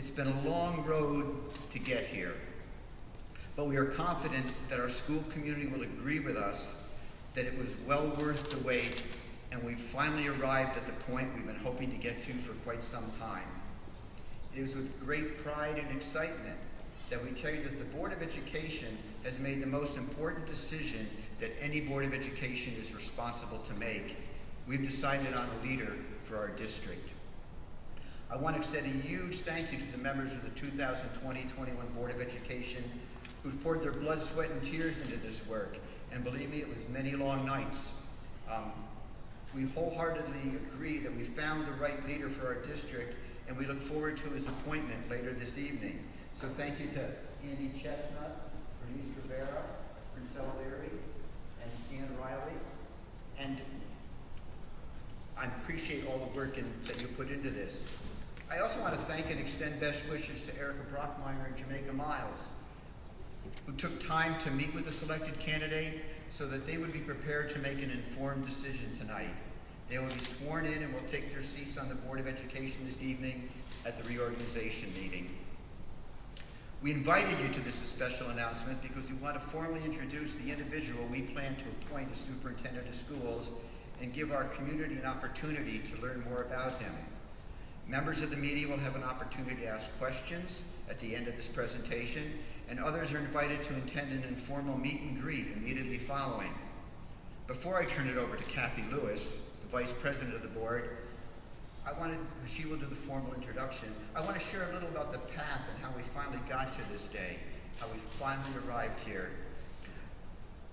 It's been a long road to get here, but we are confident that our school community will agree with us that it was well worth the wait, and we've finally arrived at the point we've been hoping to get to for quite some time. It is with great pride and excitement that we tell you that the Board of Education has made the most important decision that any Board of Education is responsible to make. We've decided on a leader for our district. I want to extend a huge thank you to the members of the 2020-21 Board of Education who've poured their blood, sweat, and tears into this work. And believe me, it was many long nights. We wholeheartedly agree that we found the right leader for our district, and we look forward to his appointment later this evening. So thank you to Andy Chestnut, Bernice Rivera, Princella Leary, and Ann Riley. And I appreciate all the work that you put into this. I also want to thank and extend best wishes to Erica Brockmeyer and Jamaica Miles, who took time to meet with the selected candidate so that they would be prepared to make an informed decision tonight. They will be sworn in and will take their seats on the Board of Education this evening at the reorganization meeting. We invited you to this special announcement because we want to formally introduce the individual we plan to appoint as superintendent of schools and give our community an opportunity to learn more about him. Members of the media will have an opportunity to ask questions at the end of this presentation, and others are invited to attend an informal meet and greet immediately following. Before I turn it over to Kathy Lewis, the Vice President of the Board, she will do the formal introduction. I want to share a little about the path and how we finally got to this day, how we finally arrived here.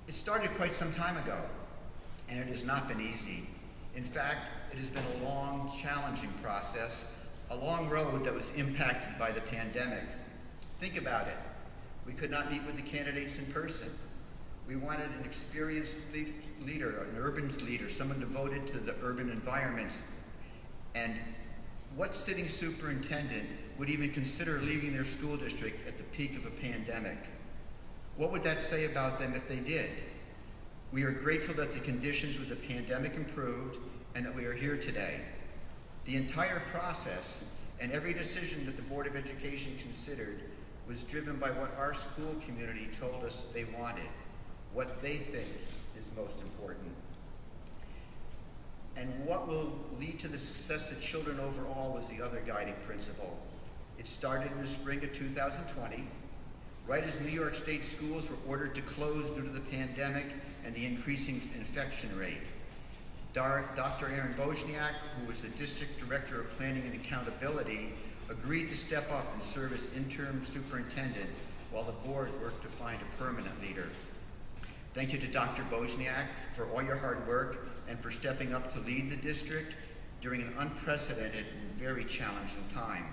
It started quite some time ago, and it has not been easy. In fact, it has been a long, challenging process, a long road that was impacted by the pandemic. Think about it. We could not meet with the candidates in person. We wanted an experienced leader, an urban leader, someone devoted to the urban environments. And what sitting superintendent would even consider leaving their school district at the peak of a pandemic? What would that say about them if they did? We are grateful that the conditions with the pandemic improved and that we are here today. The entire process and every decision that the Board of Education considered was driven by what our school community told us they wanted, what they think is most important. And what will lead to the success of children overall was the other guiding principle. It started in the spring of 2020, right as New York State schools were ordered to close due to the pandemic and the increasing infection rate. Dr. Aaron Bozniak, who was the District Director of Planning and Accountability, agreed to step up and serve as interim superintendent while the board worked to find a permanent leader. Thank you to Dr. Bozniak for all your hard work and for stepping up to lead the district during an unprecedented and very challenging time.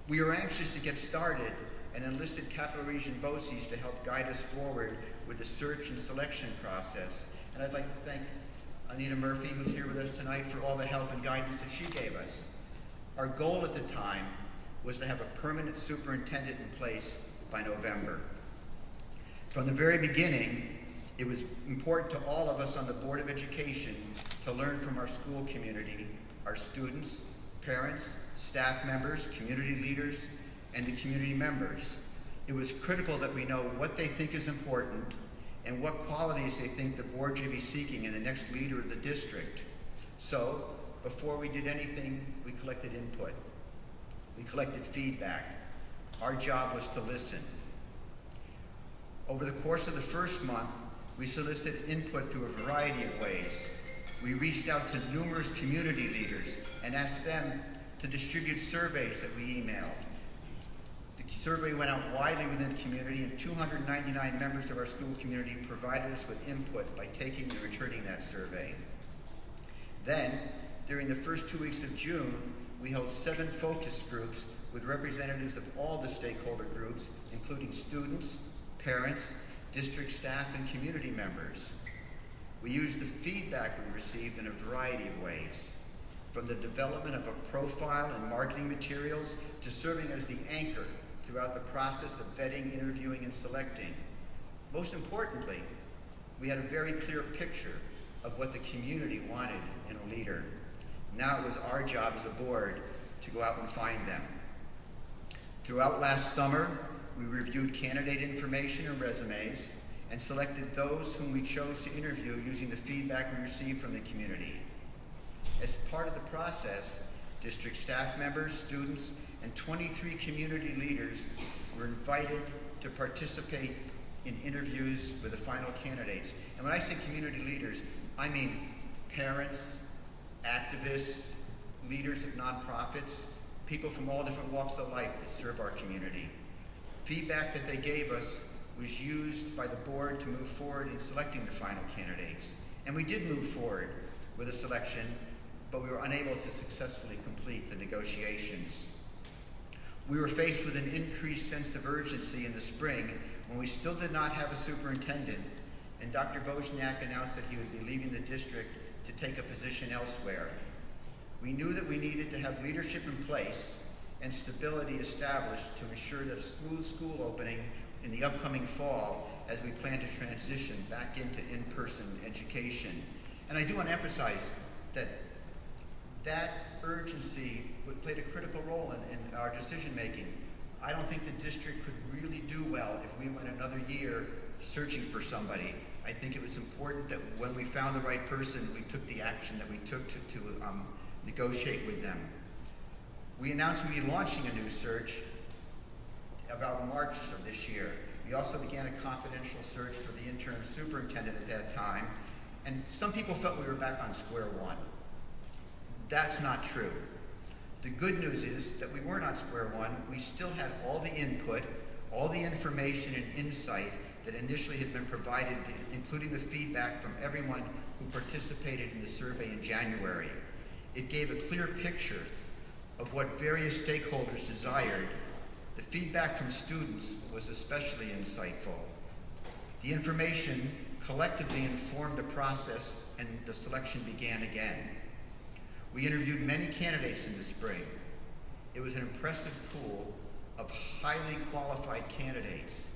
We are anxious to get started and enlisted Capital Region BOCES to help guide us forward with the search and selection process. And I'd like to thank Anita Murphy, who's here with us tonight, for all the help and guidance that she gave us. Our goal at the time was to have a permanent superintendent in place by November. From the very beginning, it was important to all of us on the Board of Education to learn from our school community, our students, parents, staff members, community leaders, and the community members. It was critical that we know what they think is important and what qualities they think the board should be seeking in the next leader of the district. So, before we did anything, we collected input. We collected feedback. Our job was to listen. Over the course of the first month, we solicited input through a variety of ways. We reached out to numerous community leaders and asked them to distribute surveys that we emailed. The survey went out widely within the community, and 299 members of our school community provided us with input by taking and returning that survey. Then, during the first 2 weeks of June, we held 7 focus groups with representatives of all the stakeholder groups, including students, parents, district staff, and community members. We used the feedback we received in a variety of ways, from the development of a profile and marketing materials to serving as the anchor throughout the process of vetting, interviewing, and selecting. Most importantly, we had a very clear picture of what the community wanted in a leader. Now it was our job as a board to go out and find them. Throughout last summer, we reviewed candidate information and resumes and selected those whom we chose to interview using the feedback we received from the community. As part of the process, district staff members, students, and 23 community leaders were invited to participate in interviews with the final candidates. And when I say community leaders, I mean parents, activists, leaders of nonprofits, people from all different walks of life that serve our community. Feedback that they gave us was used by the board to move forward in selecting the final candidates. And we did move forward with a selection, but we were unable to successfully complete the negotiations. We were faced with an increased sense of urgency in the spring when we still did not have a superintendent, and Dr. Wojniak announced that he would be leaving the district to take a position elsewhere. We knew that we needed to have leadership in place and stability established to ensure that a smooth school opening in the upcoming fall as we plan to transition back into in-person education. And I do want to emphasize that urgency played a critical role in our decision making. I don't think the district could really do well if we went another year searching for somebody. I think it was important that when we found the right person, we took the action that we took to negotiate with them. We announced we'd be launching a new search about March of this year. We also began a confidential search for the interim superintendent at that time, and some people felt we were back on square one. That's not true. The good news is that we weren't on square one. We still had all the input, all the information and insight that initially had been provided, including the feedback from everyone who participated in the survey in January. It gave a clear picture of what various stakeholders desired. The feedback from students was especially insightful. The information collectively informed the process, and the selection began again. We interviewed many candidates in the spring. It was an impressive pool of highly qualified candidates.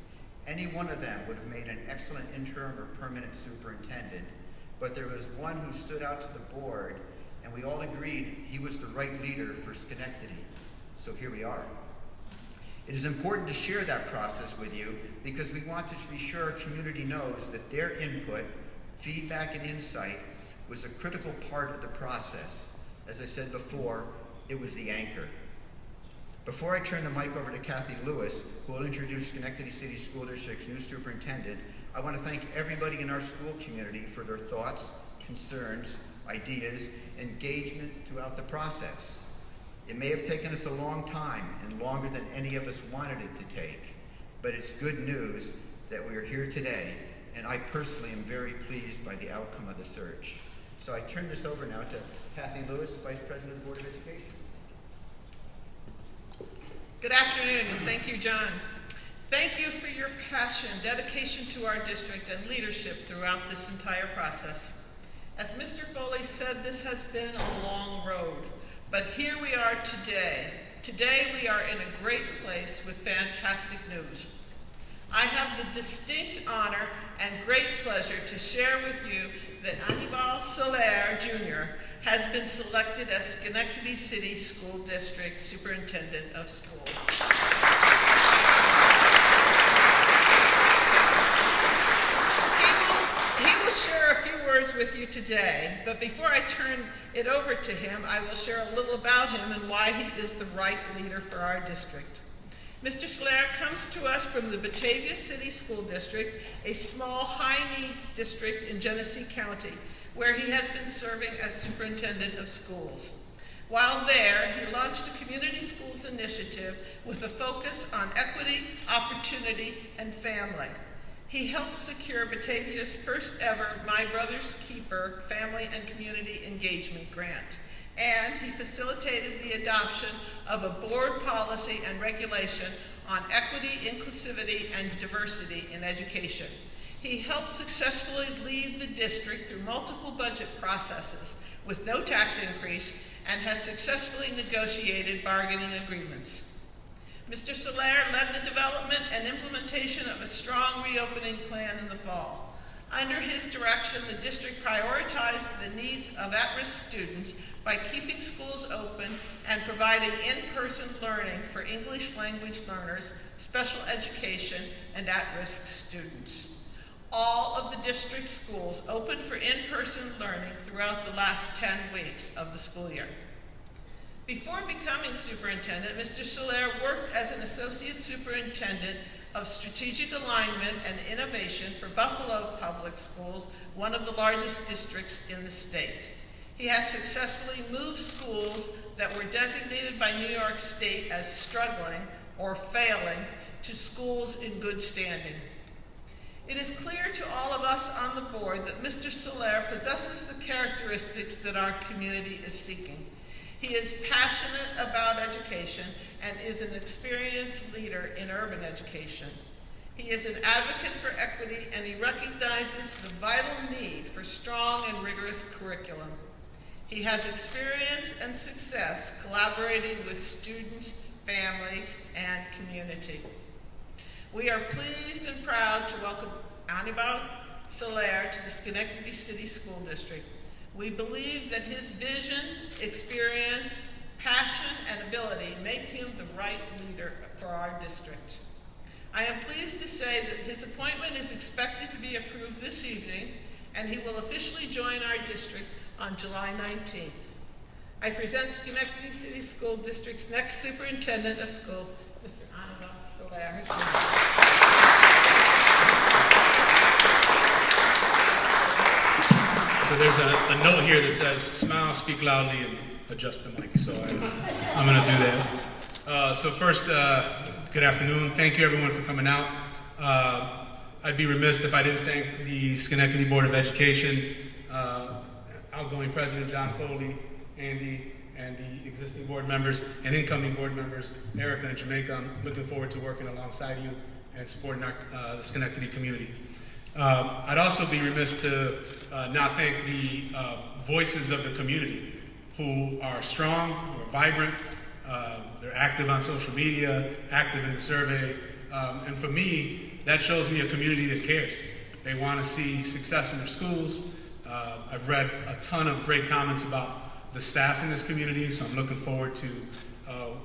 Any one of them would have made an excellent interim or permanent superintendent, but there was one who stood out to the board, and we all agreed he was the right leader for Schenectady. So here we are. It is important to share that process with you because we want to be sure our community knows that their input, feedback, and insight was a critical part of the process. As I said before, it was the anchor. Before I turn the mic over to Kathy Lewis, who will introduce Schenectady City School District's new superintendent, I want to thank everybody in our school community for their thoughts, concerns, ideas, engagement throughout the process. It may have taken us a long time and longer than any of us wanted it to take, but it's good news that we are here today, and I personally am very pleased by the outcome of the search. So I turn this over now to Kathy Lewis, Vice President of the Board of Education. Good afternoon, and thank you, John. Thank you for your passion, dedication to our district, and leadership throughout this entire process. As Mr. Foley said, this has been a long road, but here we are today. Today we are in a great place with fantastic news. I have the distinct honor and great pleasure to share with you that Anibal Soler, Jr. has been selected as Schenectady City School District Superintendent of Schools. He will share a few words with you today, but before I turn it over to him, I will share a little about him and why he is the right leader for our district. Mr. Soler comes to us from the Batavia City School District, a small high-needs district in Genesee County, where he has been serving as superintendent of schools. While there, he launched a community schools initiative with a focus on equity, opportunity, and family. He helped secure Batavia's first ever My Brother's Keeper Family and Community Engagement Grant. And he facilitated the adoption of a board policy and regulation on equity, inclusivity, and diversity in education. He helped successfully lead the district through multiple budget processes with no tax increase and has successfully negotiated bargaining agreements. Mr. Soler led the development and implementation of a strong reopening plan in the fall. Under his direction, the district prioritized the needs of at-risk students by keeping schools open and providing in-person learning for English language learners, special education, and at-risk students. All of the district schools opened for in-person learning throughout the last 10 weeks of the school year. Before becoming superintendent, Mr. Soler worked as an associate superintendent of strategic alignment and innovation for Buffalo Public Schools, one of the largest districts in the state. He has successfully moved schools that were designated by New York State as struggling or failing to schools in good standing. It is clear to all of us on the board that Mr. Soler possesses the characteristics that our community is seeking. He is passionate about education and is an experienced leader in urban education. He is an advocate for equity, and he recognizes the vital need for strong and rigorous curriculum. He has experience and success collaborating with students, families, and community. We are pleased and proud to welcome Anibal Soler to the Schenectady City School District. We believe that his vision, experience, passion, and ability make him the right leader for our district. I am pleased to say that his appointment is expected to be approved this evening, and he will officially join our district on July 19th. I present Schenectady City School District's next superintendent of schools, Mr. Anibal Soler. So there's a note here that says, smile, speak loudly, and adjust the mic. So I'm going to do that. So first, good afternoon. Thank you, everyone, for coming out. I'd be remiss if I didn't thank the Schenectady Board of Education, outgoing President John Foley, Andy, and the existing board members and incoming board members, Erica and Jamaica. I'm looking forward to working alongside you and supporting the Schenectady community. I'd also be remiss to not thank the voices of the community who are strong, who are vibrant, they're active on social media, active in the survey, and for me, that shows me a community that cares. They want to see success in their schools. I've read a ton of great comments about the staff in this community, so I'm looking forward to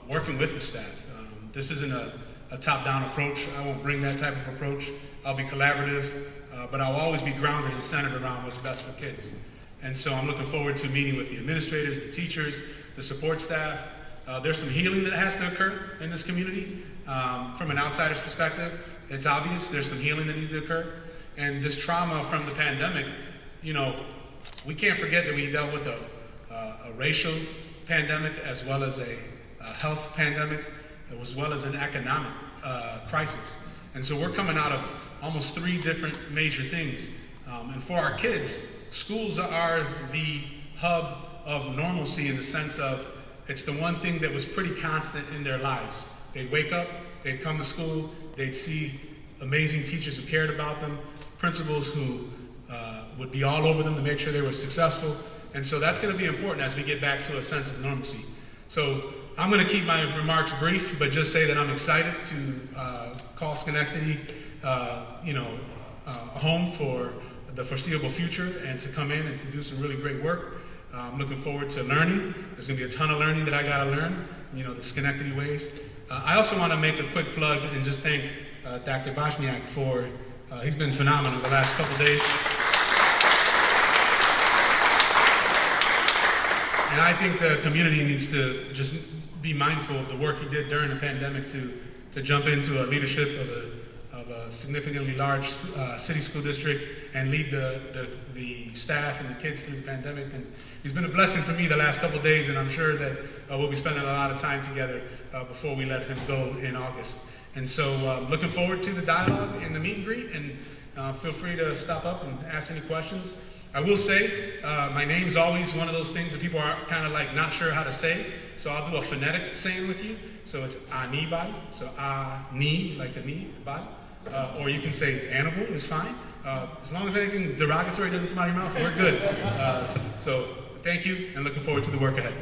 working with the staff. This isn't a top-down approach. I won't bring that type of approach. I'll be collaborative, but I'll always be grounded and centered around what's best for kids. And so I'm looking forward to meeting with the administrators, the teachers, the support staff. There's some healing that has to occur in this community. From an outsider's perspective, it's obvious there's some healing that needs to occur. And this trauma from the pandemic, you know, we can't forget that we dealt with a racial pandemic as well as a health pandemic, as well as an economic crisis. And so we're coming out of almost 3 different major things. And for our kids, schools are the hub of normalcy in the sense of it's the one thing that was pretty constant in their lives. They'd wake up, they'd come to school, they'd see amazing teachers who cared about them, principals who would be all over them to make sure they were successful. And so that's going to be important as we get back to a sense of normalcy. So I'm going to keep my remarks brief, but just say that I'm excited to call Schenectady, a home for the foreseeable future and to come in and to do some really great work. I'm looking forward to learning. There's going to be a ton of learning that I got to learn, the Schenectady ways. I also want to make a quick plug and just thank Dr. Boshniak for, he's been phenomenal the last couple days. And I think the community needs to just be mindful of the work he did during the pandemic to jump into a leadership of a significantly large city school district and lead the staff and the kids through the pandemic. And he's been a blessing for me the last couple of days, and I'm sure that we'll be spending a lot of time together before we let him go in August. And so looking forward to the dialogue and the meet and greet, and feel free to stop up and ask any questions. I will say, my name's always one of those things that people are kind of like not sure how to say, so I'll do a phonetic saying with you. So it's Anibal, so A-ni, like a knee, body. Or you can say Anibal is fine. As long as anything derogatory doesn't come out of your mouth, we're good. So thank you, and looking forward to the work ahead.